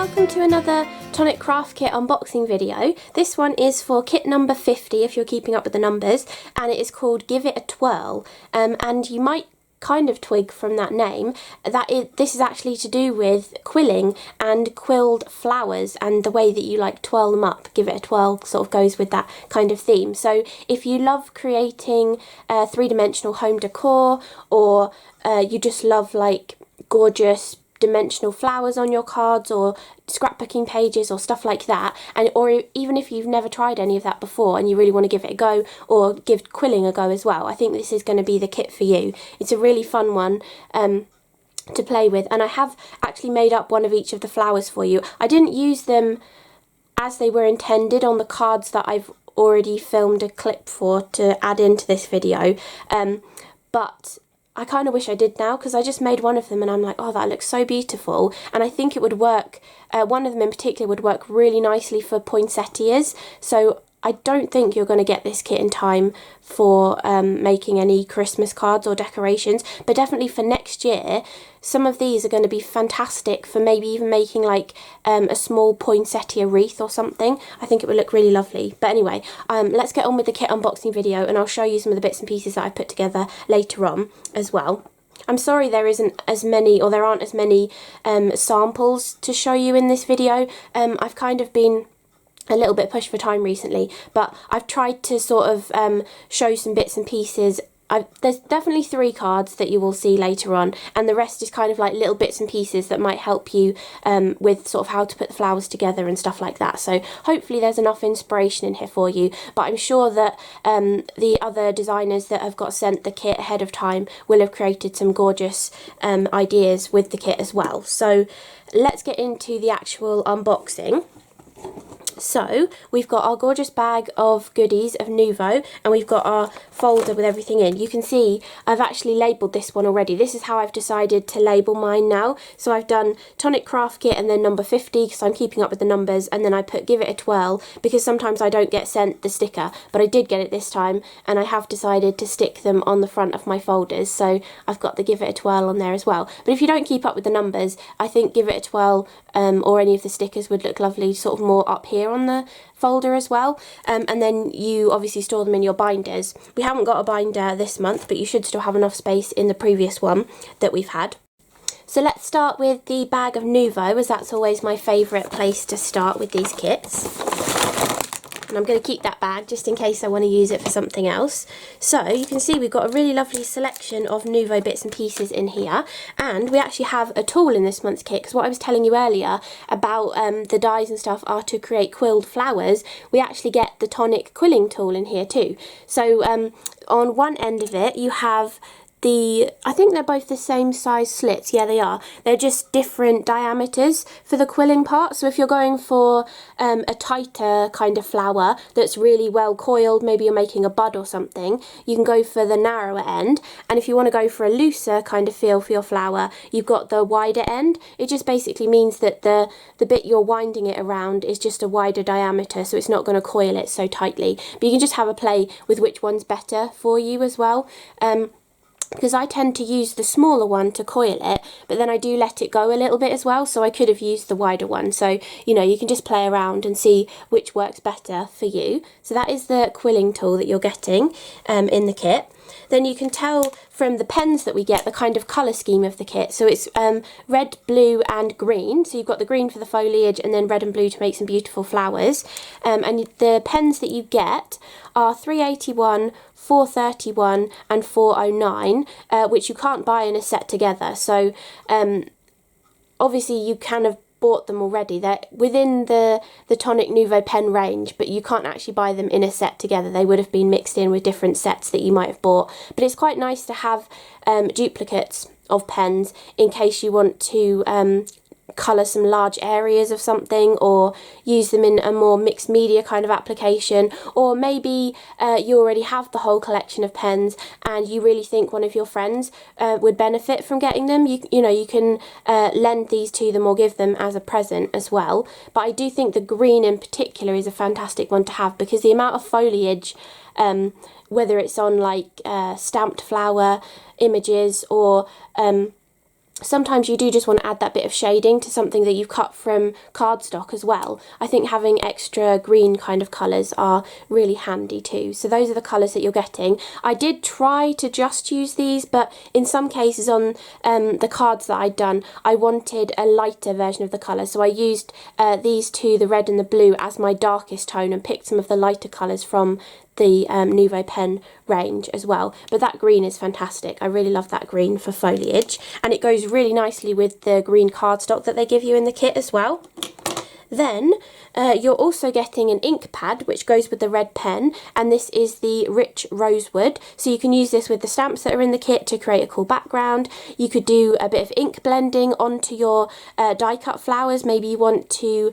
welcome to another Tonic Craft Kit unboxing video. This one is for kit number 50 if you're keeping up with the numbers, and it is called Give It a Twirl. And you might kind of twig from that name that this is actually to do with quilling and quilled flowers, and the way that you like twirl them up. Give it a twirl sort of goes with that kind of theme. So if you love creating three-dimensional home decor, or you just love like gorgeous dimensional flowers on your cards or scrapbooking pages or stuff like that, or even if you've never tried any of that before and you really want to give it a go, or give quilling a go as well, I think this is going to be the kit for you. It's a really fun one to play with, and I have actually made up one of each of the flowers for you. I didn't use them as they were intended on the cards that I've already filmed a clip for to add into this video, but I kind of wish I did now, because I just made one of them and I'm like, oh, that looks so beautiful, and I think it would work, one of them in particular would work really nicely for poinsettias. So I don't think you're going to get this kit in time for making any Christmas cards or decorations, but definitely for next year, some of these are going to be fantastic for maybe even making like a small poinsettia wreath or something. I think it would look really lovely. But anyway, let's get on with the kit unboxing video, and I'll show you some of the bits and pieces that I put together later on as well. I'm sorry there isn't as many, or there aren't as many samples to show you in this video. I've kind of been a little bit pushed for time recently, but I've tried to sort of show some bits and pieces. There's definitely 3 cards that you will see later on, and the rest is kind of like little bits and pieces that might help you with sort of how to put the flowers together and stuff like that. So hopefully there's enough inspiration in here for you, but I'm sure that the other designers that have got sent the kit ahead of time will have created some gorgeous ideas with the kit as well. So let's get into the actual unboxing. So we've got our gorgeous bag of goodies of Nuvo, and we've got our folder with everything in. You can see I've actually labelled this one already. This is how I've decided to label mine now. So I've done Tonic Craft Kit and then number 50, because I'm keeping up with the numbers, and then I put Give It a Twirl because sometimes I don't get sent the sticker, but I did get it this time, and I have decided to stick them on the front of my folders. So I've got the Give It a Twirl on there as well. But if you don't keep up with the numbers, I think Give It a Twirl or any of the stickers would look lovely sort of more up here on the folder as well, and then you obviously store them in your binders. We haven't got a binder this month, but you should still have enough space in the previous one that we've had. So let's start with the bag of Nuvo, as that's always my favourite place to start with these kits. And I'm going to keep that bag just in case I want to use it for something else. So you can see we've got a really lovely selection of Nuvo bits and pieces in here, and we actually have a tool in this month's kit, because what I was telling you earlier about the dies and stuff are to create quilled flowers. We actually get the Tonic Quilling Tool in here too. So on one end of it you have I think they're both the same size slits. Yeah, they are. They're just different diameters for the quilling part. So if you're going for a tighter kind of flower that's really well coiled, maybe you're making a bud or something, you can go for the narrower end. And if you want to go for a looser kind of feel for your flower, you've got the wider end. It just basically means that the bit you're winding it around is just a wider diameter, so it's not going to coil it so tightly. But you can just have a play with which one's better for you as well. Because I tend to use the smaller one to coil it, but then I do let it go a little bit as well, so I could have used the wider one. So, you know, you can just play around and see which works better for you. So that is the quilling tool that you're getting in the kit. Then you can tell from the pens that we get the kind of colour scheme of the kit. So it's red, blue and green. So you've got the green for the foliage, and then red and blue to make some beautiful flowers. And the pens that you get are 381, 431 and 409, which you can't buy in a set together. So obviously you kind of bought them already. They're within the Tonic Nuvo pen range, but you can't actually buy them in a set together. They would have been mixed in with different sets that you might have bought. But it's quite nice to have duplicates of pens in case you want to colour some large areas of something, or use them in a more mixed media kind of application, or maybe you already have the whole collection of pens and you really think one of your friends would benefit from getting them. You know, you can lend these to them or give them as a present as well. But I do think the green in particular is a fantastic one to have, because the amount of foliage, whether it's on like stamped flower images or sometimes you do just want to add that bit of shading to something that you've cut from cardstock as well. I think having extra green kind of colours are really handy too. So those are the colours that you're getting. I did try to just use these, but in some cases on the cards that I'd done, I wanted a lighter version of the colour. So I used these two, the red and the blue, as my darkest tone and picked some of the lighter colours from the Nuvo pen range as well. But that green is fantastic. I really love that green for foliage, and it goes really nicely with the green cardstock that they give you in the kit as well. Then you're also getting an ink pad which goes with the red pen, and this is the Rich Rosewood. So you can use this with the stamps that are in the kit to create a cool background. You could do a bit of ink blending onto your die cut flowers. Maybe you want to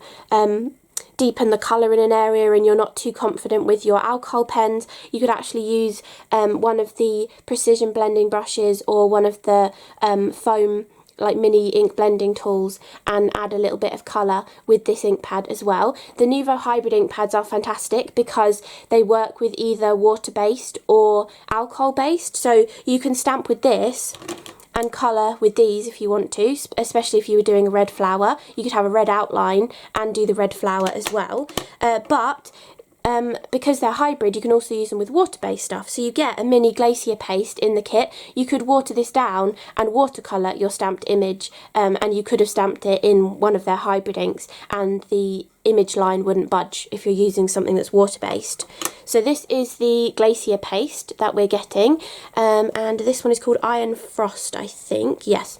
deepen the colour in an area and you're not too confident with your alcohol pens. You could actually use one of the precision blending brushes or one of the foam like mini ink blending tools and add a little bit of colour with this ink pad as well. The Nuvo hybrid ink pads are fantastic because they work with either water based or alcohol based, so you can stamp with this and colour with these if you want to, especially if you were doing a red flower. You could have a red outline and do the red flower as well, but because they're hybrid, you can also use them with water-based stuff. So you get a mini Glacier paste in the kit. You could water this down and watercolour your stamped image, and you could have stamped it in one of their hybrid inks and the image line wouldn't budge if you're using something that's water-based. So this is the Glacier paste that we're getting, and this one is called Iron Frost, I think. Yes.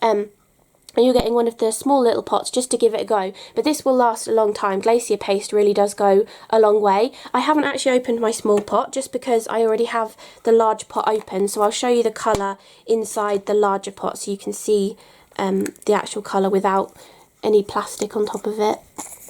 And you're getting one of the small little pots just to give it a go, but this will last a long time. Glacier paste really does go a long way. I haven't actually opened my small pot just because I already have the large pot open, so I'll show you the colour inside the larger pot so you can see the actual colour without any plastic on top of it.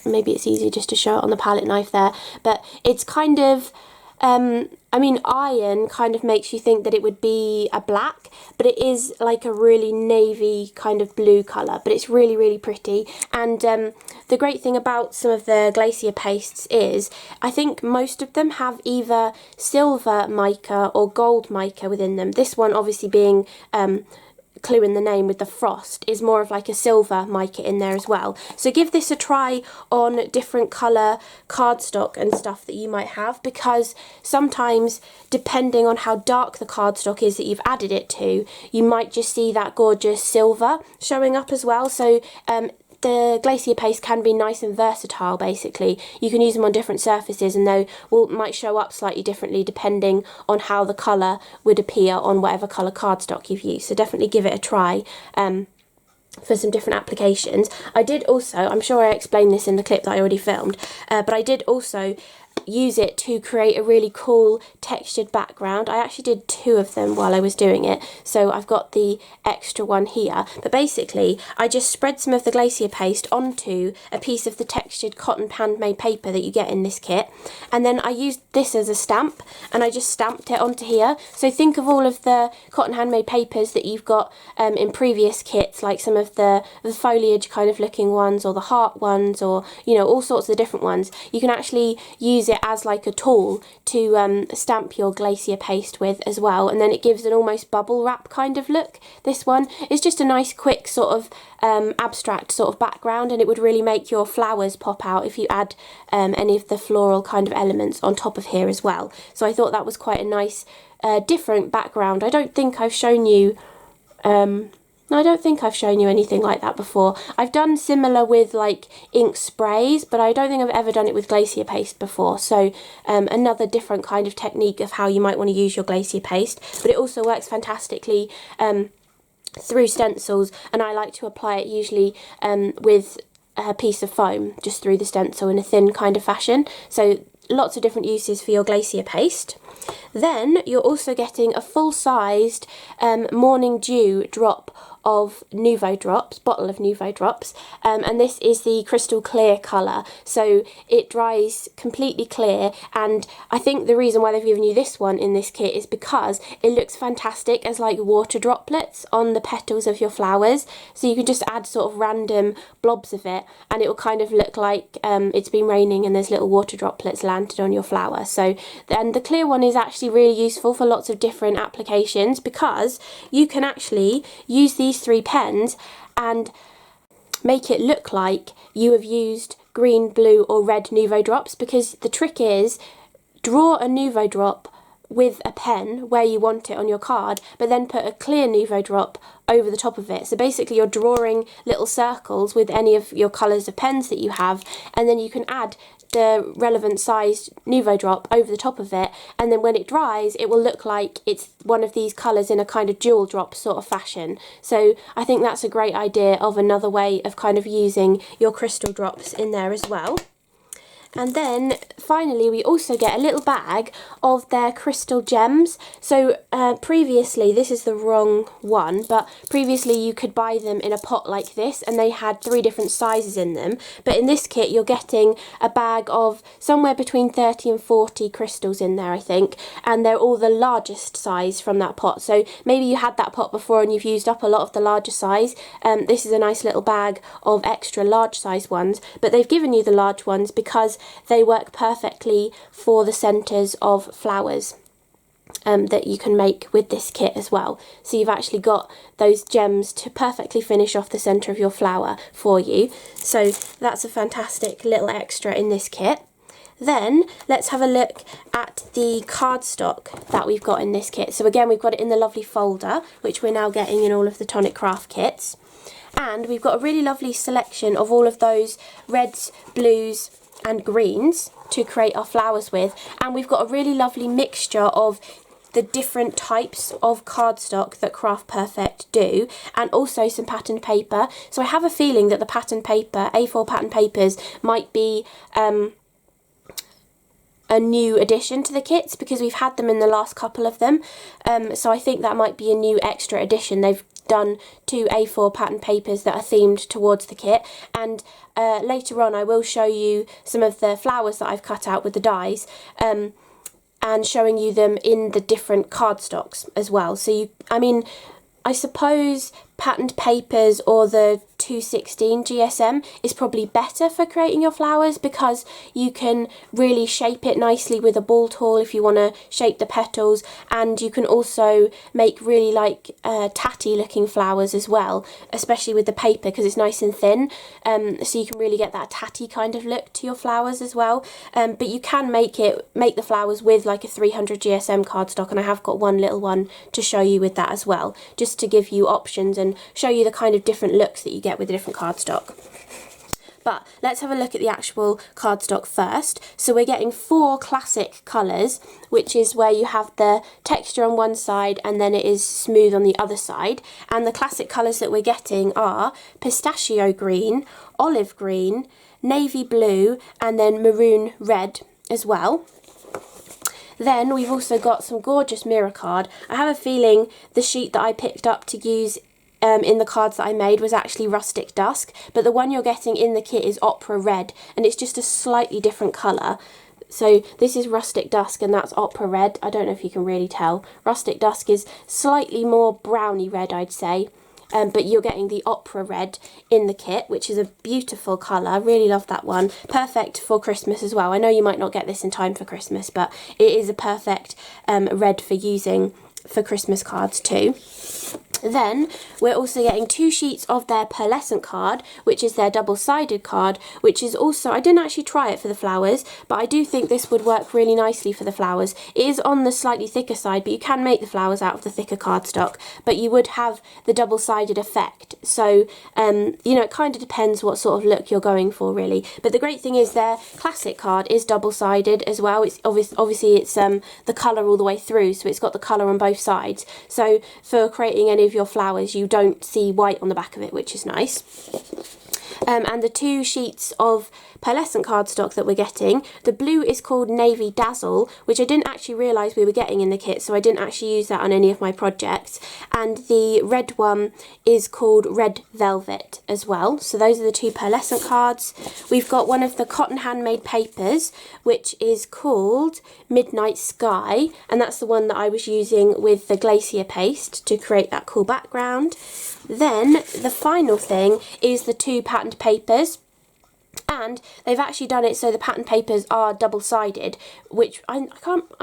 Maybe it's easier just to show it on the palette knife there, but it's kind of I mean, iron kind of makes you think that it would be a black, but it is like a really navy kind of blue colour, but it's really, really pretty. And the great thing about some of the Glacier pastes is I think most of them have either silver mica or gold mica within them. This one obviously being clue in the name with the frost is more of like a silver mica in there as well. So give this a try on different colour cardstock and stuff that you might have, because sometimes depending on how dark the cardstock is that you've added it to, you might just see that gorgeous silver showing up as well. So the Glacier paste can be nice and versatile basically. You can use them on different surfaces and they might show up slightly differently depending on how the colour would appear on whatever colour cardstock you've used. So definitely give it a try for some different applications. I did also, I'm sure I explained this in the clip that I already filmed, but I did also use it to create a really cool textured background. I actually did two of them while I was doing it, so I've got the extra one here. But basically I just spread some of the Glacier paste onto a piece of the textured cotton handmade paper that you get in this kit, and then I used this as a stamp and I just stamped it onto here. So think of all of the cotton handmade papers that you've got in previous kits, like some of the foliage kind of looking ones or the heart ones, or you know, all sorts of different ones. You can actually use it as like a tool to stamp your Glacier paste with as well, and then it gives an almost bubble wrap kind of look. This one is just a nice quick sort of abstract sort of background, and it would really make your flowers pop out if you add any of the floral kind of elements on top of here as well. So I thought that was quite a nice different background. I don't think I've shown you no, I don't think I've shown you anything like that before. I've done similar with like ink sprays, but I don't think I've ever done it with Glacier paste before. So another different kind of technique of how you might want to use your Glacier paste, but it also works fantastically through stencils, and I like to apply it usually with a piece of foam just through the stencil in a thin kind of fashion. So lots of different uses for your Glacier paste. Then you're also getting a full-sized Morning Dew drop of Nuvo drops, bottle of Nuvo drops, and this is the crystal clear colour, so it dries completely clear. And I think the reason why they've given you this one in this kit is because it looks fantastic as like water droplets on the petals of your flowers. So you can just add sort of random blobs of it and it will kind of look like it's been raining and there's little water droplets landed on your flower. So, and the clear one is actually really useful for lots of different applications, because you can actually use these use 3 pens and make it look like you have used green, blue or red Nuvo drops, because the trick is draw a Nuvo drop with a pen where you want it on your card, but then put a clear Nuvo drop over the top of it. So basically you're drawing little circles with any of your colours of pens that you have, and then you can add the relevant sized Nuvo drop over the top of it, and then when it dries it will look like it's one of these colours in a kind of jewel drop sort of fashion. So I think that's a great idea of another way of kind of using your crystal drops in there as well. And then finally we also get a little bag of their crystal gems. So previously, this is the wrong one, but previously you could buy them in a pot like this and they had 3 different sizes in them. But in this kit you're getting a bag of somewhere between 30 and 40 crystals in there, I think, and they're all the largest size from that pot. So maybe you had that pot before and you've used up a lot of the larger size. This is a nice little bag of extra large size ones, but they've given you the large ones because they work perfectly for the centres of flowers that you can make with this kit as well. So you've actually got those gems to perfectly finish off the centre of your flower for you. So that's a fantastic little extra in this kit. Then let's have a look at the cardstock that we've got in this kit. So again, we've got it in the lovely folder, which we're now getting in all of the Tonic Craft kits. And we've got a really lovely selection of all of those reds, blues and greens to create our flowers with, and we've got a really lovely mixture of the different types of cardstock that Craft Perfect do, and also some patterned paper. So I have a feeling that the patterned paper, A4 patterned papers, might be a new addition to the kits, because we've had them in the last couple of them. So I think that might be a new extra addition. They've done 2 A4 pattern papers that are themed towards the kit, and later on I will show you some of the flowers that I've cut out with the dies, and showing you them in the different cardstocks as well. So I suppose patterned papers or the 216 GSM is probably better for creating your flowers, because you can really shape it nicely with a ball tool if you want to shape the petals, and you can also make really tatty looking flowers as well, especially with the paper because it's nice and thin, so you can really get that tatty kind of look to your flowers as well. But you can make the flowers with like a 300 GSM cardstock, and I have got one little one to show you with that as well, just to give you options and show you the kind of different looks that you get with a different cardstock. But let's have a look at the actual cardstock first. So we're getting 4 classic colours, which is where you have the texture on one side and then it is smooth on the other side. And the classic colours that we're getting are pistachio green, olive green, navy blue, and then maroon red as well. Then we've also got some gorgeous mirror card. I have a feeling the sheet that I picked up to use in the cards that I made was actually Rustic Dusk, but the one you're getting in the kit is Opera Red, and it's just a slightly different colour. So this is Rustic Dusk and that's Opera Red. I don't know if you can really tell. Rustic Dusk is slightly more browny red, I'd say. But you're getting the Opera Red in the kit, which is a beautiful colour. I really love that one. Perfect for Christmas as well. I know you might not get this in time for Christmas, but it is a perfect red for using for Christmas cards too. Then we're also getting 2 sheets of their pearlescent card, which is their double-sided card, which is also, I didn't actually try it for the flowers, but I do think this would work really nicely for the flowers. It is on the slightly thicker side, but you can make the flowers out of the thicker cardstock, but you would have the double-sided effect. So, it kind of depends what sort of look you're going for, really. But the great thing is their classic card is double-sided as well. It's obviously it's the colour all the way through, so it's got the colour on both sides. So for creating any of your flowers, you don't see white on the back of it, which is nice. And the 2 sheets of pearlescent cardstock that we're getting, the blue is called Navy Dazzle, which I didn't actually realise we were getting in the kit, so I didn't actually use that on any of my projects, and the red one is called Red Velvet as well. So those are the 2 pearlescent cards. We've got one of the cotton handmade papers, which is called Midnight Sky, and that's the one that I was using with the Glacier paste to create that cool background. Then the final thing is the 2 patterned papers, And they've actually done it so the pattern papers are double-sided, which I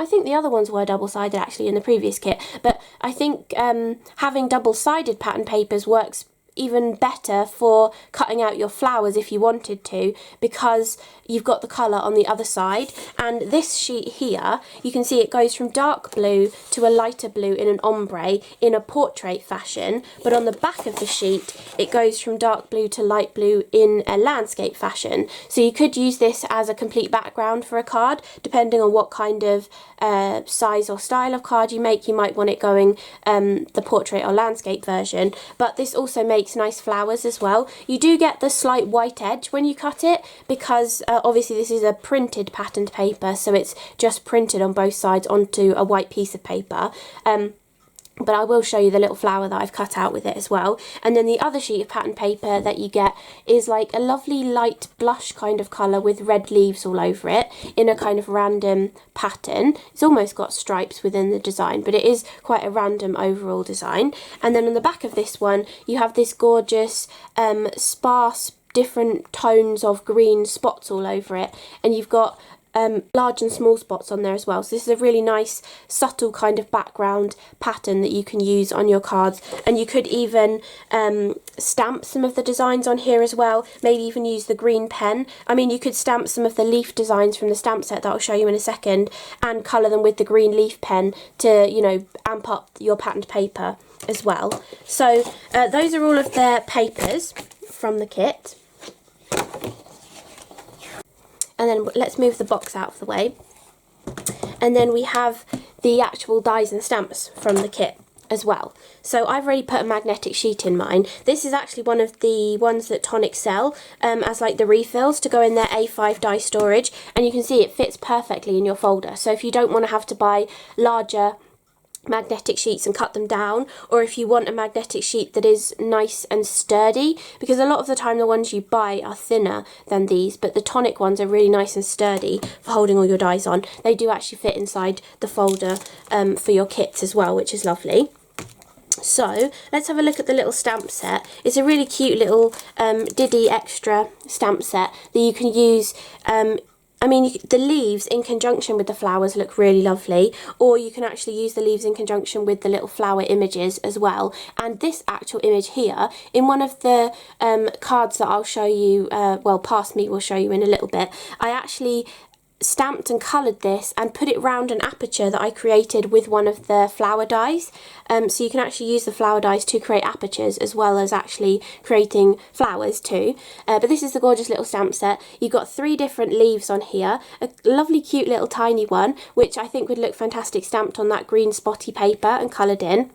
think the other ones were double-sided actually in the previous kit, but I think having double-sided pattern papers works even better for cutting out your flowers if you wanted to, because you've got the colour on the other side. And this sheet here, you can see it goes from dark blue to a lighter blue in an ombre in a portrait fashion, but on the back of the sheet it goes from dark blue to light blue in a landscape fashion. So you could use this as a complete background for a card, depending on what kind of size or style of card you make. You might want it going the portrait or landscape version, but this also makes nice flowers as well. You do get the slight white edge when you cut it, because obviously this is a printed patterned paper, so it's just printed on both sides onto a white piece of paper. But I will show you the little flower that I've cut out with it as well. And then the other sheet of pattern paper that you get is like a lovely light blush kind of colour with red leaves all over it in a kind of random pattern. It's almost got stripes within the design, but it is quite a random overall design. And then on the back of this one you have this gorgeous sparse different tones of green spots all over it, and you've got large and small spots on there as well. So this is a really nice subtle kind of background pattern that you can use on your cards. And you could even stamp some of the designs on here as well, maybe even use the green pen. I mean, you could stamp some of the leaf designs from the stamp set that I'll show you in a second and colour them with the green leaf pen to, you know, amp up your patterned paper as well. So those are all of the papers from the kit. And then let's move the box out of the way. And then we have the actual dies and stamps from the kit as well. So I've already put a magnetic sheet in mine. This is actually one of the ones that Tonic sell as like the refills to go in their A5 die storage. And you can see it fits perfectly in your folder. So if you don't want to have to buy larger magnetic sheets and cut them down, or if you want a magnetic sheet that is nice and sturdy, because a lot of the time the ones you buy are thinner than these, but the Tonic ones are really nice and sturdy for holding all your dies on. They do actually fit inside the folder for your kits as well, which is lovely. So let's have a look at the little stamp set. It's a really cute little Diddy extra stamp set that you can use. I mean, the leaves in conjunction with the flowers look really lovely, or you can actually use the leaves in conjunction with the little flower images as well. And this actual image here, in one of the cards that I'll show you, well, past me will show you in a little bit, I actually stamped and coloured this and put it round an aperture that I created with one of the flower dies. So you can actually use the flower dies to create apertures as well as actually creating flowers too. But this is the gorgeous little stamp set. You've got 3 different leaves on here, a lovely cute little tiny one which I think would look fantastic stamped on that green spotty paper and coloured in.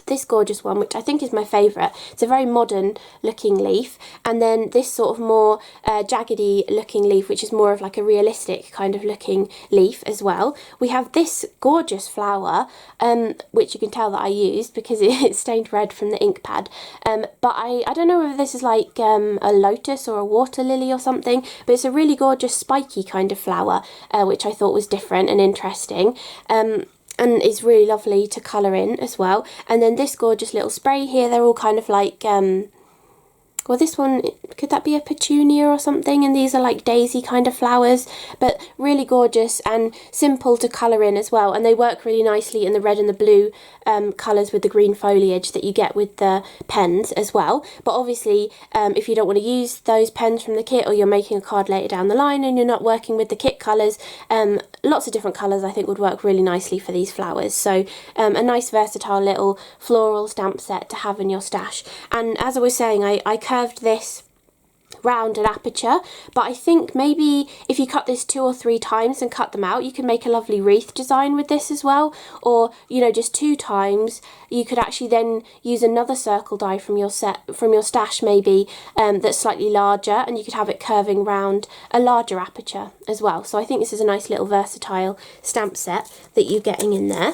This gorgeous one, which I think is my favourite. It's a very modern looking leaf, and then this sort of more jaggedy looking leaf, which is more of like a realistic kind of looking leaf as well. We have this gorgeous flower, which you can tell that I used because it's stained red from the ink pad, but I don't know whether this is like a lotus or a water lily or something, but it's a really gorgeous spiky kind of flower, which I thought was different and interesting. And it's really lovely to colour in as well. And then this gorgeous little spray here, they're all kind of like, well, this one, could that be a petunia or something? And these are like daisy kind of flowers, but really gorgeous and simple to colour in as well. And they work really nicely in the red and the blue colours with the green foliage that you get with the pens as well. But obviously, if you don't want to use those pens from the kit, or you're making a card later down the line and you're not working with the kit colours, lots of different colours I think would work really nicely for these flowers. So a nice versatile little floral stamp set to have in your stash. And as I was saying, I curved this round an aperture, but I think maybe if you cut this 2 or 3 times and cut them out, you can make a lovely wreath design with this as well. Or, you know, just 2 times you could actually then use another circle die from your stash maybe, that's slightly larger, and you could have it curving round a larger aperture as well. So I think this is a nice little versatile stamp set that you're getting in there.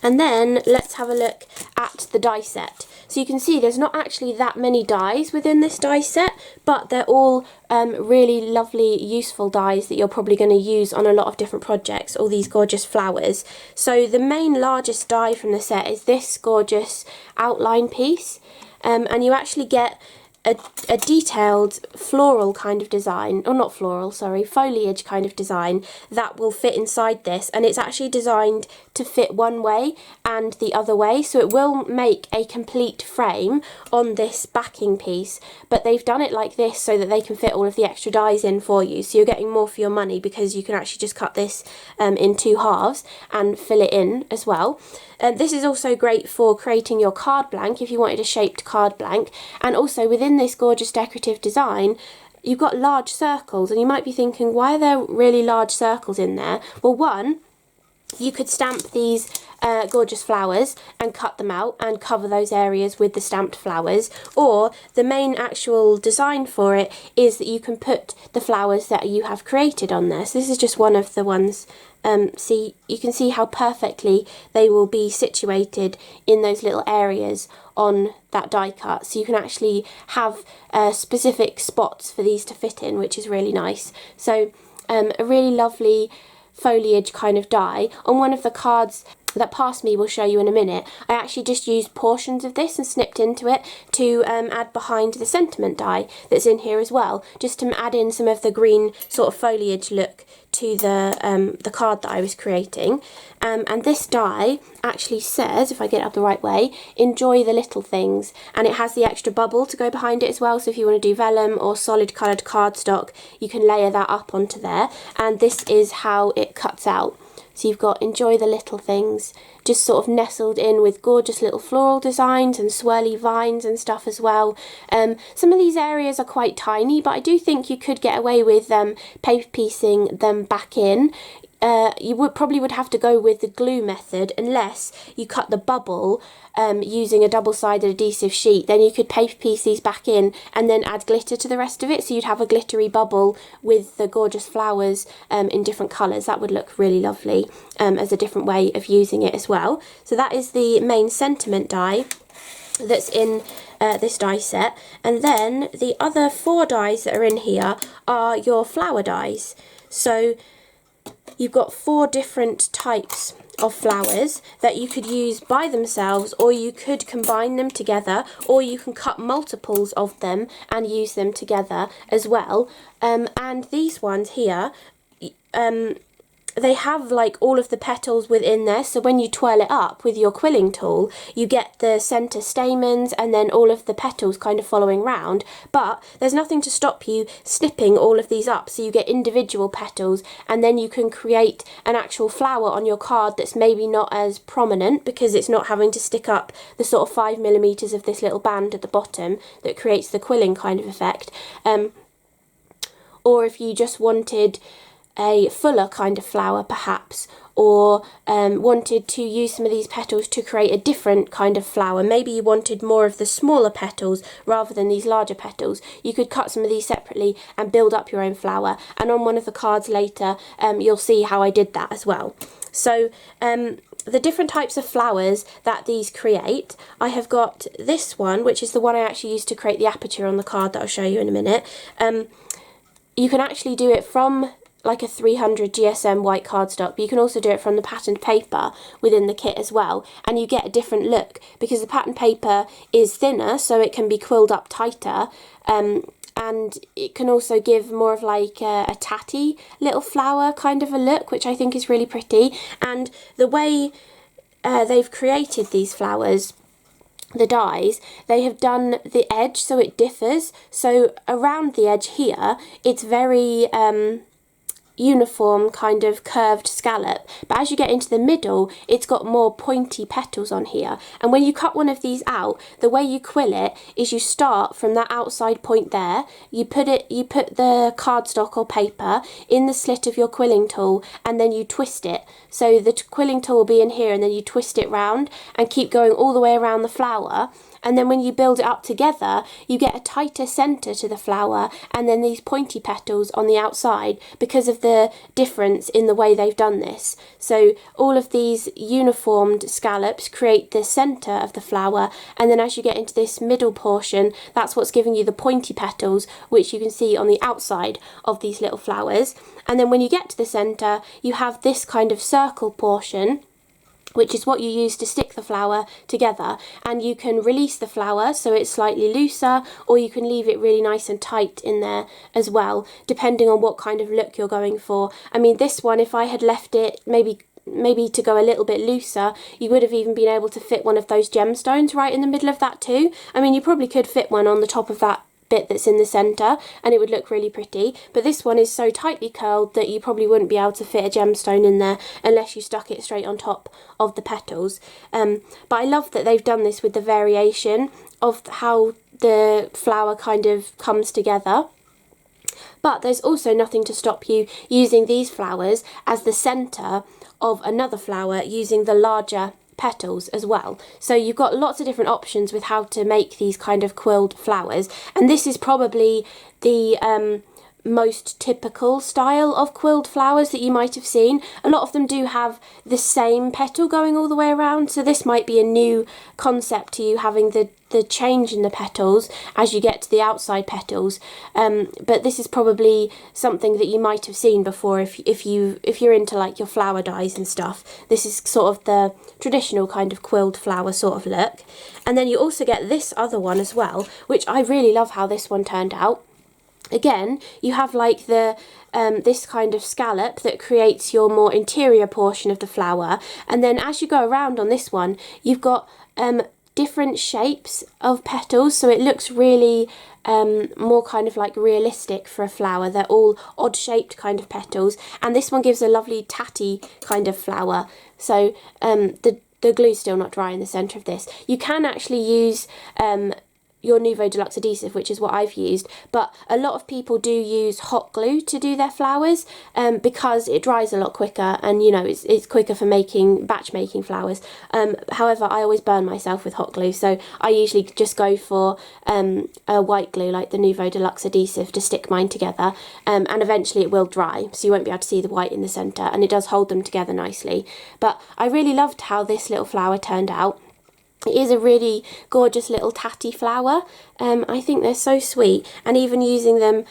And then let's have a look at the die set. So you can see there's not actually that many dies within this die set, but they're all really lovely, useful dies that you're probably going to use on a lot of different projects, all these gorgeous flowers. So the main largest die from the set is this gorgeous outline piece, and you actually get a detailed floral kind of design, or not floral, sorry, foliage kind of design that will fit inside this, and it's actually designed to fit one way and the other way, so it will make a complete frame on this backing piece, but they've done it like this so that they can fit all of the extra dies in for you, so you're getting more for your money because you can actually just cut this in 2 halves and fill it in as well. This is also great for creating your card blank if you wanted a shaped card blank, and also within this gorgeous decorative design you've got large circles, and you might be thinking, why are there really large circles in there? Well, one, you could stamp these gorgeous flowers and cut them out and cover those areas with the stamped flowers, or the main actual design for it is that you can put the flowers that you have created on there. So this is just one of the ones. See, you can see how perfectly they will be situated in those little areas on that die cut, so you can actually have specific spots for these to fit in, which is really nice. So a really lovely foliage kind of die. On one of the cards that past me will show you in a minute, I actually just used portions of this and snipped into it to add behind the sentiment die that's in here as well, just to add in some of the green sort of foliage look to the card that I was creating. And this die actually says, if I get it up the right way, enjoy the little things, and it has the extra bubble to go behind it as well, so if you want to do vellum or solid coloured cardstock you can layer that up onto there, and this is how it cuts out. So you've got enjoy the little things, just sort of nestled in with gorgeous little floral designs and swirly vines and stuff as well. Some of these areas are quite tiny, but I do think you could get away with paper piecing them back in. You probably would have to go with the glue method unless you cut the bubble using a double-sided adhesive sheet. Then you could paper piece these back in and then add glitter to the rest of it, so you'd have a glittery bubble with the gorgeous flowers in different colours. That would look really lovely as a different way of using it as well. So that is the main sentiment die that's in this die set, and then the other 4 dies that are in here are your flower dies. So you've got 4 different types of flowers that you could use by themselves, or you could combine them together, or you can cut multiples of them and use them together as well. And these ones here, they have like all of the petals within there, so when you twirl it up with your quilling tool you get the centre stamens and then all of the petals kind of following round, but there's nothing to stop you snipping all of these up so you get individual petals, and then you can create an actual flower on your card that's maybe not as prominent because it's not having to stick up the sort of 5mm of this little band at the bottom that creates the quilling kind of effect. Or if you just wanted a fuller kind of flower perhaps, or wanted to use some of these petals to create a different kind of flower, maybe you wanted more of the smaller petals rather than these larger petals, you could cut some of these separately and build up your own flower, and on one of the cards later you'll see how I did that as well. So the different types of flowers that these create, I have got this one, which is the one I actually used to create the aperture on the card that I'll show you in a minute. You can actually do it from like a 300 GSM white cardstock, but you can also do it from the patterned paper within the kit as well, and you get a different look because the patterned paper is thinner, so it can be quilled up tighter, and it can also give more of like a tatty little flower kind of a look, which I think is really pretty. And the way they've created these flowers, the dies, they have done the edge so it differs, so around the edge here it's very uniform kind of curved scallop, but as you get into the middle it's got more pointy petals on here, and when you cut one of these out, the way you quill it is you start from that outside point there, you put the cardstock or paper in the slit of your quilling tool, and then you twist it, so the quilling tool will be in here and then you twist it round and keep going all the way around the flower. And then when you build it up together, you get a tighter centre to the flower and then these pointy petals on the outside because of the difference in the way they've done this. So all of these uniformed scallops create the centre of the flower, and then as you get into this middle portion, that's what's giving you the pointy petals, which you can see on the outside of these little flowers. And then when you get to the centre, you have this kind of circle portion, which is what you use to stick the flower together, and you can release the flower so it's slightly looser, or you can leave it really nice and tight in there as well, depending on what kind of look you're going for. I mean, this one, if I had left it maybe to go a little bit looser, you would have even been able to fit one of those gemstones right in the middle of that too. I mean, you probably could fit one on the top of that bit that's in the centre and it would look really pretty, but this one is so tightly curled that you probably wouldn't be able to fit a gemstone in there unless you stuck it straight on top of the petals. But I love that they've done this with the variation of how the flower kind of comes together. But there's also nothing to stop you using these flowers as the centre of another flower using the larger petals as well. So you've got lots of different options with how to make these kind of quilled flowers, and this is probably the most typical style of quilled flowers that you might have seen. A lot of them do have the same petal going all the way around, so this might be a new concept to you, having the change in the petals as you get to the outside petals, but this is probably something that you might have seen before if you're into like your flower dyes and stuff. This is sort of the traditional kind of quilled flower sort of look. And then you also get this other one as well, which I really love how this one turned out. Again, you have like the this kind of scallop that creates your more interior portion of the flower, and then as you go around on this one, you've got different shapes of petals, so it looks really more kind of like realistic for a flower. They're all odd shaped kind of petals, and this one gives a lovely tatty kind of flower. So the glue's still not dry in the centre of this. You can actually use your Nuvo Deluxe adhesive, which is what I've used, but a lot of people do use hot glue to do their flowers because it dries a lot quicker, and you know it's quicker for batch making flowers. However, I always burn myself with hot glue, so I usually just go for a white glue like the Nuvo Deluxe adhesive to stick mine together, and eventually it will dry, so you won't be able to see the white in the centre, and it does hold them together nicely. But I really loved how this little flower turned out. It is a really gorgeous little tatty flower. I think they're so sweet, and even using them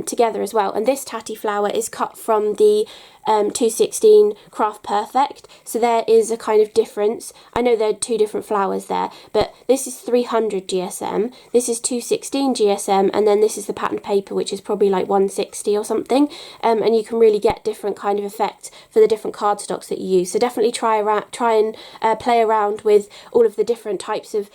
together as well. And this tatty flower is cut from the 216 Craft Perfect, so there is a kind of difference. I know there are two different flowers there, but this is 300 GSM, this is 216 GSM, and then this is the patterned paper, which is probably like 160 or something, and you can really get different kind of effects for the different cardstocks that you use. So definitely try and play around with all of the different types of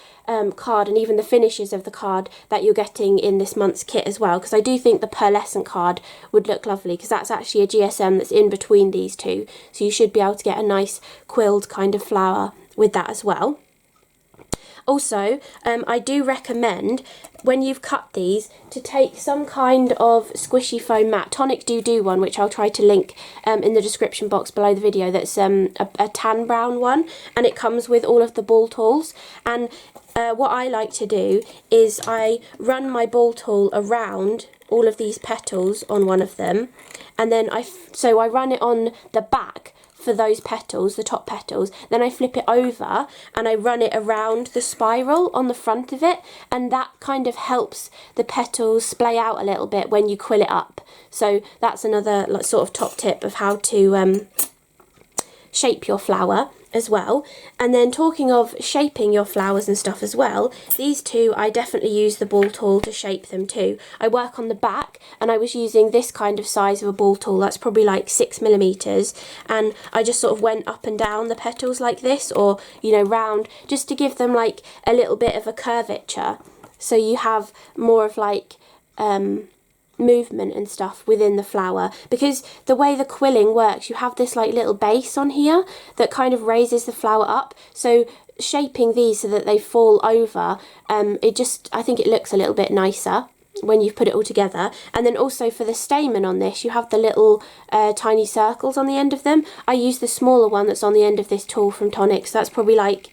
card, and even the finishes of the card that you're getting in this month's kit as well, because I do think the pearlescent card would look lovely, because that's actually a GSM that's in between these two, so you should be able to get a nice quilled kind of flower with that as well. Also, I do recommend when you've cut these to take some kind of squishy foam mat. Tonic do one, which I'll try to link in the description box below the video, that's a tan brown one, and it comes with all of the ball tools. And what I like to do is I run my ball tool around all of these petals on one of them, and then I run it on the back for those petals, the top petals, then I flip it over and I run it around the spiral on the front of it, and that kind of helps the petals splay out a little bit when you quill it up. So that's another sort of top tip of how to shape your flower as well. And then talking of shaping your flowers and stuff as well, these two I definitely use the ball tool to shape them too. I work on the back, and I was using this kind of size of a ball tool, that's probably like 6mm, and I just sort of went up and down the petals like this, or you know, round, just to give them like a little bit of a curvature, so you have more of like movement and stuff within the flower. Because the way the quilling works, you have this like little base on here that kind of raises the flower up, so shaping these so that they fall over, I think it looks a little bit nicer when you've put it all together. And then also for the stamen on this, you have the little tiny circles on the end of them. I use the smaller one that's on the end of this tool from Tonic, so that's probably like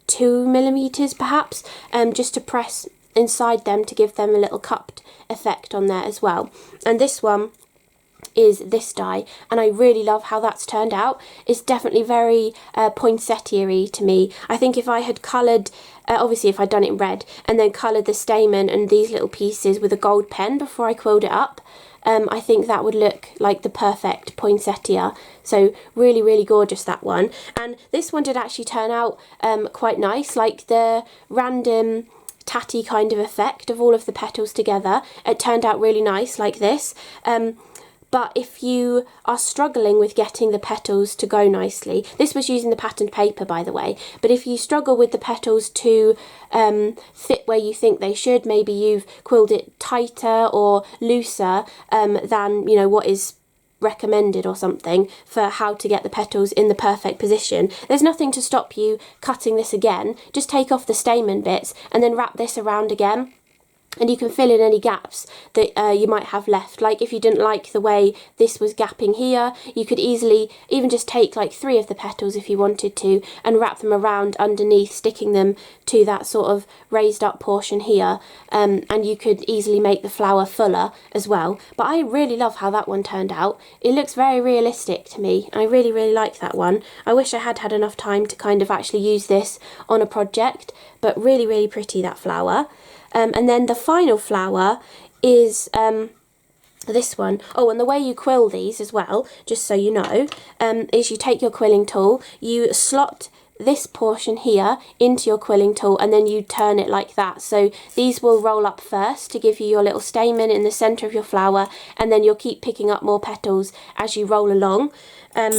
2mm perhaps, just to press inside them to give them a little cupped effect on there as well. And this one is this die, and I really love how that's turned out. It's definitely very poinsettia-y to me. I think if I had coloured, obviously if I'd done it in red, and then coloured the stamen and these little pieces with a gold pen before I quilled it up, I think that would look like the perfect poinsettia. So really, really gorgeous, that one. And this one did actually turn out quite nice, like the random tatty kind of effect of all of the petals together. It turned out really nice like this. But if you are struggling with getting the petals to go nicely, this was using the patterned paper, by the way, but if you struggle with the petals to fit where you think they should, maybe you've quilled it tighter or looser than, you know, what is recommended or something for how to get the petals in the perfect position, there's nothing to stop you cutting this again. Just take off the stamen bits and then wrap this around again, and you can fill in any gaps that you might have left. Like if you didn't like the way this was gapping here, you could easily even just take like 3 of the petals if you wanted to and wrap them around underneath, sticking them to that sort of raised up portion here, and you could easily make the flower fuller as well. But I really love how that one turned out. It looks very realistic to me. I really, really like that one. I wish I had enough time to kind of actually use this on a project, but really, really pretty, that flower. And then the final flower is this one. Oh, and the way you quill these as well, just so you know, is you take your quilling tool, you slot this portion here into your quilling tool, and then you turn it like that. So these will roll up first to give you your little stamen in the centre of your flower, and then you'll keep picking up more petals as you roll along. And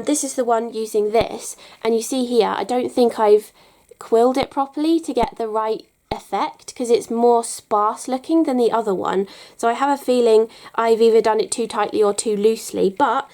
this is the one using this, and you see here, I don't think I've quilled it properly to get the right effect because it's more sparse looking than the other one. So I have a feeling I've either done it too tightly or too loosely, but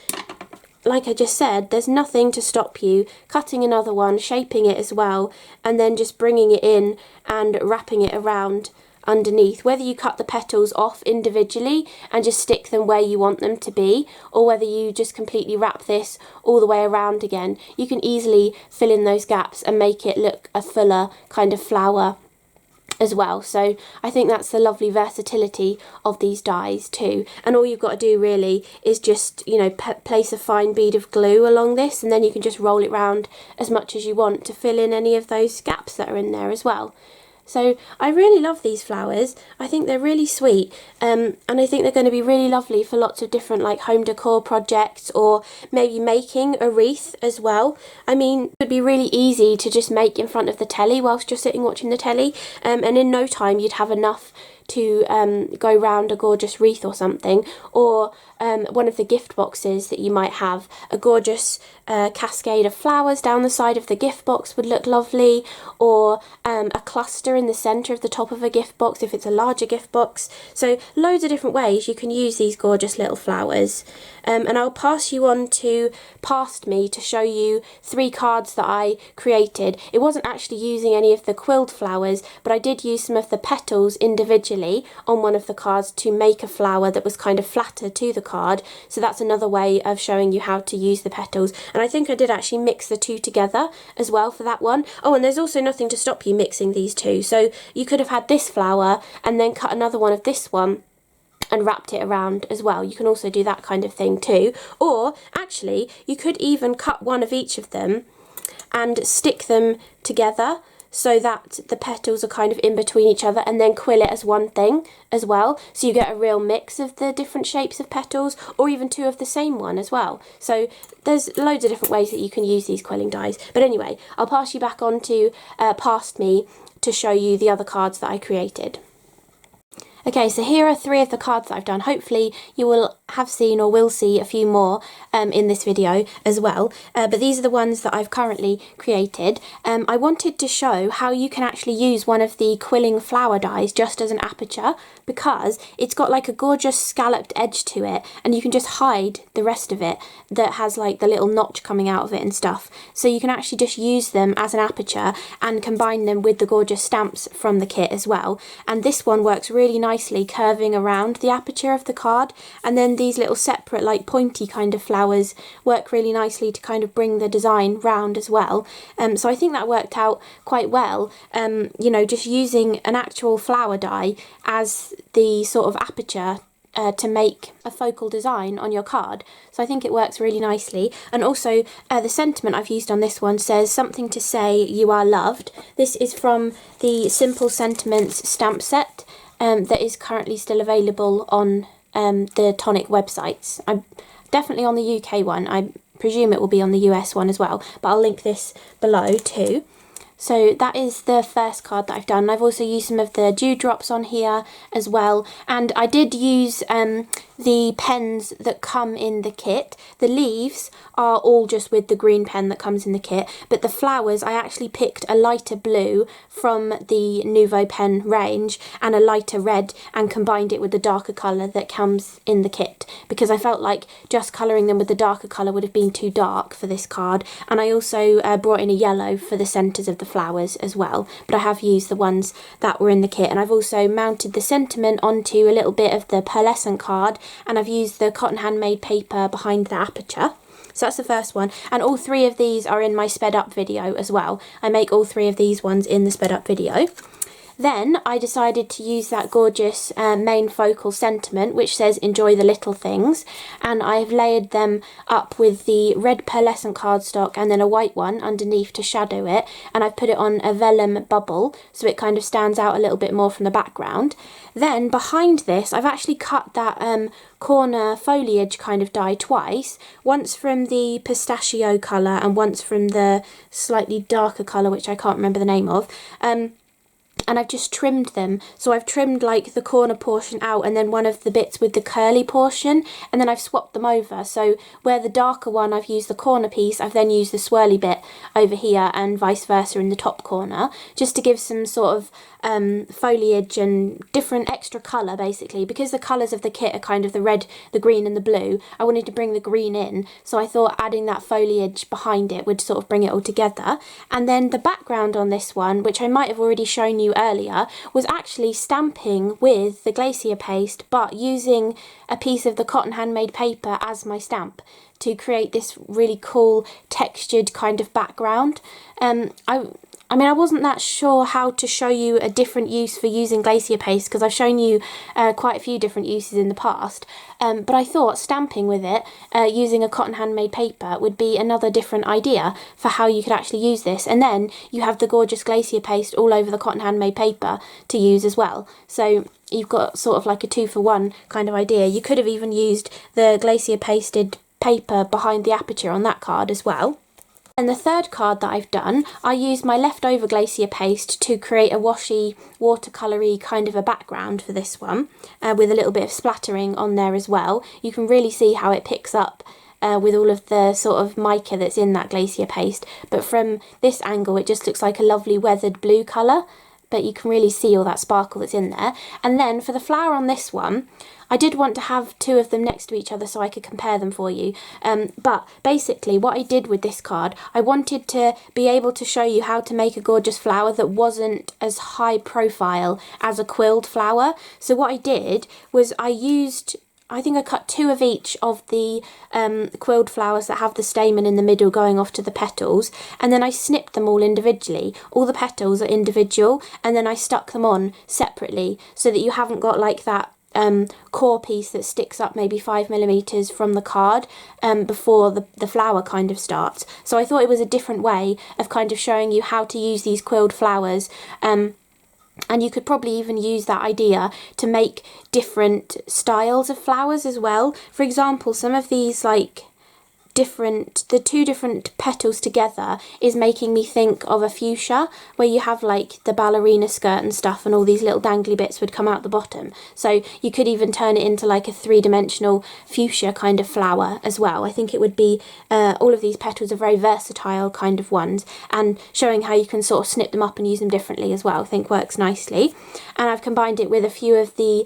like I just said, there's nothing to stop you cutting another one, shaping it as well, and then just bringing it in and wrapping it around underneath. Whether you cut the petals off individually and just stick them where you want them to be, or whether you just completely wrap this all the way around again, you can easily fill in those gaps and make it look a fuller kind of flower as well. So I think that's the lovely versatility of these dies too. And all you've got to do really is just, you know, place a fine bead of glue along this, and then you can just roll it round as much as you want to fill in any of those gaps that are in there as well. So I really love these flowers. I think they're really sweet, and I think they're going to be really lovely for lots of different like home decor projects, or maybe making a wreath as well. I mean, it would be really easy to just make in front of the telly whilst you're sitting watching the telly, and in no time you'd have enough to go round a gorgeous wreath or something, or one of the gift boxes that you might have, a gorgeous cascade of flowers down the side of the gift box would look lovely, or a cluster in the centre of the top of a gift box if it's a larger gift box. So loads of different ways you can use these gorgeous little flowers. And I'll pass you on to Past Me to show you 3 cards that I created. It wasn't actually using any of the quilled flowers, but I did use some of the petals individually on one of the cards to make a flower that was kind of flatter to the card. So that's another way of showing you how to use the petals. And I think I did actually mix the 2 together as well for that one. Oh, and there's also nothing to stop you mixing these 2. So you could have had this flower and then cut another one of this one and wrapped it around as well. You can also do that kind of thing too. Or actually, you could even cut one of each of them and stick them together so that the petals are kind of in between each other, and then quill it as one thing as well. So you get a real mix of the different shapes of petals, or even 2 of the same one as well. So there's loads of different ways that you can use these quilling dies. But anyway, I'll pass you back on to Past Me to show you the other cards that I created. Okay, so here are 3 of the cards that I've done. Hopefully you will have seen or will see a few more in this video as well. But these are the ones that I've currently created. I wanted to show how you can actually use one of the quilling flower dies just as an aperture, because it's got like a gorgeous scalloped edge to it, and you can just hide the rest of it that has like the little notch coming out of it and stuff. So you can actually just use them as an aperture and combine them with the gorgeous stamps from the kit as well. And this one works really nicely curving around the aperture of the card, and then these little separate like pointy kind of flowers work really nicely to kind of bring the design round as well. So I think that worked out quite well, you know, just using an actual flower die as the sort of aperture to make a focal design on your card. So I think it works really nicely. And also the sentiment I've used on this one says something to say you are loved. This is from the Simple Sentiments stamp set that is currently still available on the Tonic websites. I'm definitely on the UK one. I presume it will be on the US one as well, but I'll link this below too. So that is the first card that I've done. I've also used some of the dewdrops on here as well, and I did use the pens that come in the kit. The leaves are all just with the green pen that comes in the kit, but the flowers, I actually picked a lighter blue from the Nuvo pen range and a lighter red and combined it with the darker colour that comes in the kit, because I felt like just colouring them with the darker colour would have been too dark for this card. And I also brought in a yellow for the centres of the flowers as well, but I have used the ones that were in the kit. And I've also mounted the sentiment onto a little bit of the pearlescent card, and I've used the cotton handmade paper behind the aperture. So that's the first one, and all three of these are in my sped up video as well. I make all three of these ones in the sped up video. Then I decided to use that gorgeous main focal sentiment which says enjoy the little things, and I've layered them up with the red pearlescent cardstock and then a white one underneath to shadow it, and I've put it on a vellum bubble so it kind of stands out a little bit more from the background. Then behind this I've actually cut that corner foliage kind of die twice, once from the pistachio colour and once from the slightly darker colour which I can't remember the name of. And I've just trimmed them. So I've trimmed like the corner portion out and then one of the bits with the curly portion, and then I've swapped them over. So where the darker one I've used the corner piece, I've then used the swirly bit over here and vice versa in the top corner, just to give some sort of foliage and different extra colour basically. Because the colours of the kit are kind of the red, the green and the blue, I wanted to bring the green in, so I thought adding that foliage behind it would sort of bring it all together. And then the background on this one, which I might have already shown you earlier, was actually stamping with the Glacier paste but using a piece of the cotton handmade paper as my stamp to create this really cool textured kind of background. I mean, I wasn't that sure how to show you a different use for using Glacier paste, because I've shown you quite a few different uses in the past, but I thought stamping with it using a cotton handmade paper would be another different idea for how you could actually use this. And then you have the gorgeous Glacier paste all over the cotton handmade paper to use as well. So you've got sort of like a 2-for-1 kind of idea. You could have even used the Glacier pasted paper behind the aperture on that card as well. And the third card that I've done, I used my leftover Glacier paste to create a washy, watercolour-y kind of a background for this one, with a little bit of splattering on there as well. You can really see how it picks up with all of the sort of mica that's in that Glacier paste. But from this angle, it just looks like a lovely weathered blue colour, but you can really see all that sparkle that's in there. And then for the flower on this one, I did want to have two of them next to each other so I could compare them for you. But basically what I did with this card, I wanted to be able to show you how to make a gorgeous flower that wasn't as high profile as a quilled flower. So what I did was I think I cut 2 of each of the quilled flowers that have the stamen in the middle going off to the petals, and then I snipped them all individually. All the petals are individual, and then I stuck them on separately so that you haven't got like that core piece that sticks up maybe 5mm from the card before the flower kind of starts. So I thought it was a different way of kind of showing you how to use these quilled flowers. And you could probably even use that idea to make different styles of flowers as well. For example, some of these like the 2 different petals together is making me think of a fuchsia, where you have like the ballerina skirt and stuff and all these little dangly bits would come out the bottom. So you could even turn it into like a 3-dimensional fuchsia kind of flower as well. I think it would be, all of these petals are very versatile kind of ones, and showing how you can sort of snip them up and use them differently as well, I think works nicely. And I've combined it with a few of the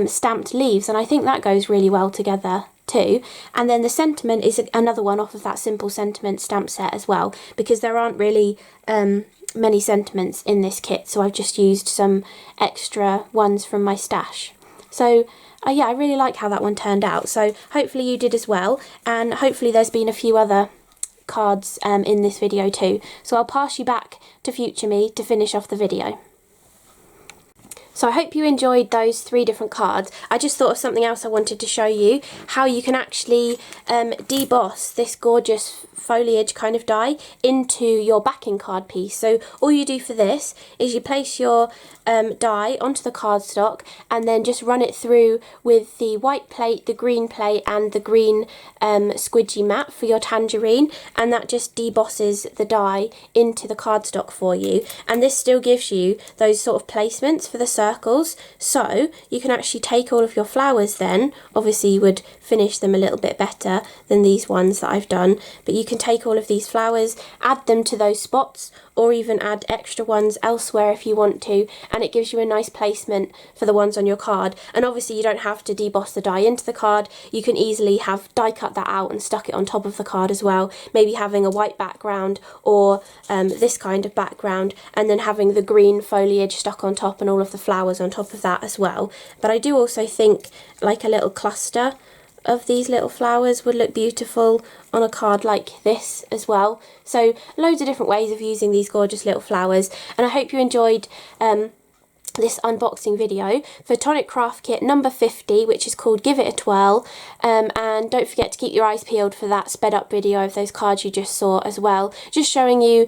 stamped leaves, and I think that goes really well together too. And then the sentiment is another one off of that Simple Sentiment stamp set as well, because there aren't really many sentiments in this kit, so I've just used some extra ones from my stash. So yeah, I really like how that one turned out, so hopefully you did as well, and hopefully there's been a few other cards in this video too. So I'll pass you back to future me to finish off the video. So I hope you enjoyed those 3 different cards. I just thought of something else I wanted to show you, how you can actually deboss this gorgeous foliage kind of die into your backing card piece. So all you do for this is you place your die onto the cardstock and then just run it through with the white plate, the green plate and the green squidgy mat for your tangerine, and that just debosses the die into the cardstock for you. And this still gives you those sort of placements for the circles, so you can actually take all of your flowers then, obviously you would finish them a little bit better than these ones that I've done, but you can take all of these flowers, add them to those spots, or even add extra ones elsewhere if you want to, and it gives you a nice placement for the ones on your card. And obviously you don't have to deboss the die into the card, you can easily have die cut that out and stuck it on top of the card as well, maybe having a white background or this kind of background, and then having the green foliage stuck on top and all of the flowers on top of that as well. But I do also think like a little cluster of these little flowers would look beautiful on a card like this as well. So loads of different ways of using these gorgeous little flowers, and I hope you enjoyed this unboxing video for Tonic Craft Kit number 50, which is called Give It a Twirl, and don't forget to keep your eyes peeled for that sped up video of those cards you just saw as well, just showing you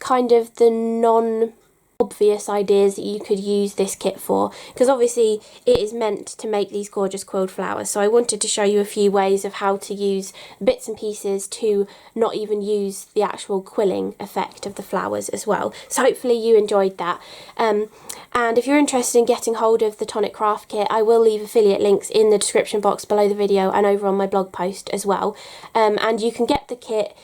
kind of the non-obvious ideas that you could use this kit for, because obviously it is meant to make these gorgeous quilled flowers, so I wanted to show you a few ways of how to use bits and pieces to not even use the actual quilling effect of the flowers as well. So hopefully you enjoyed that, and if you're interested in getting hold of the Tonic Craft Kit, I will leave affiliate links in the description box below the video and over on my blog post as well, and you can get the kit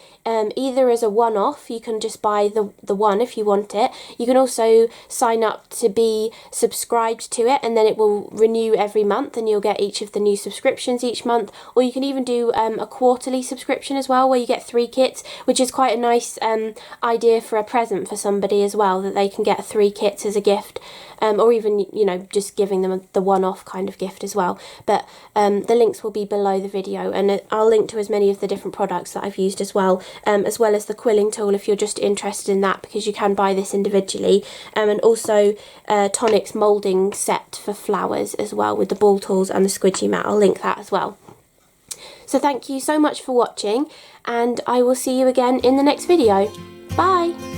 either as a one-off, you can just buy the one if you want it. You can also sign up to be subscribed to it, and then it will renew every month and you'll get each of the new subscriptions each month. Or you can even do a quarterly subscription as well, where you get 3 kits, which is quite a nice idea for a present for somebody as well, that they can get 3 kits as a gift, or even, you know, just giving them the one-off kind of gift as well. But the links will be below the video, and I'll link to as many of the different products that I've used as well as the Quilling Tool if you're just interested in that, because you can buy this individually, and also Tonic's moulding set for flowers as well with the ball tools and the squidgy mat. I'll link that as well. So thank you so much for watching, and I will see you again in the next video. Bye!